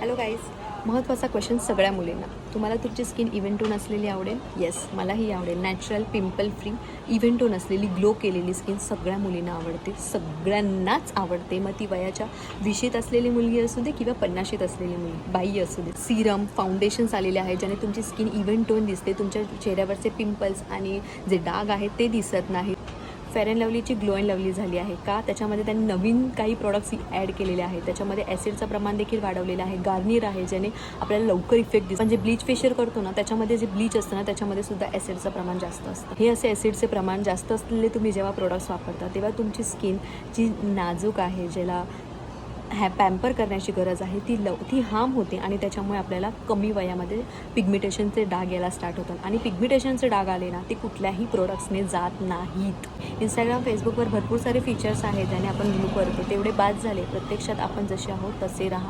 Hello guys, महत्त्वाचा question सगळ्या मुलींना. तुम्हाला तुमची स्किन इव्हन टोन असलेली आवडेल? येस, मलाही आवडेल. Natural, pimple free, even tone असलेली, ग्लो केलेली स्किन सगळ्या मुलींना आवडते, सगळ्यांनाच आवडते. मग ती वयाच्या 20शीत असलेली मुलगी असू दे किंवा 50शीत असलेली मुलगी बाई असू दे. सिरम, फाउंडेशन्स आलेले आहेत ज्याने तुमची स्किन इव्हन टोन दिसते, तुमच्या चेहऱ्यावरचे पिंपल्स आणि जे डाग आहेत ते दिसत नाही. फेअर अँड लवलीची ग्लो अँड लवली झाली आहे का? त्याच्यामध्ये त्यांनी नवीन काही प्रोडक्ट्स ॲड केलेले आहेत. त्याच्यामध्ये ॲसिडचं प्रमाण देखील वाढवलेलं आहे. गार्नियर आहे ज्याने आपल्याला लवकर इफेक्ट दिसतो. म्हणजे ब्लीच फेशियल करतो ना, त्याच्यामध्ये जे ब्लीच असतं ना, त्याच्यामध्ये सुद्धा ॲसिडचं प्रमाण जास्त असतं. हे असे ॲसिडचे प्रमाण जास्त असलेले तुम्ही जेव्हा प्रोडक्ट्स वापरता तेव्हा तुमची स्किन जी नाजूक आहे, ज्याला पॅम्पर करण्याची गरज आहे, ती हार्म होते आणि त्याच्यामुळे आपल्याला कमी वयामध्ये पिगमिटेशनचे डाग यायला स्टार्ट होतात. आणि पिगमिटेशनचे डाग आले ना, ते कुठल्याही प्रोडक्ट्सने जात नाहीत. इंस्टाग्राम, फेसबुकवर भरपूर सारे फीचर्स आहेत ज्याने आपण ग्लो करतो, तेवढे बाद झाले. प्रत्यक्षात आपण जसे आहोत तसे राहा.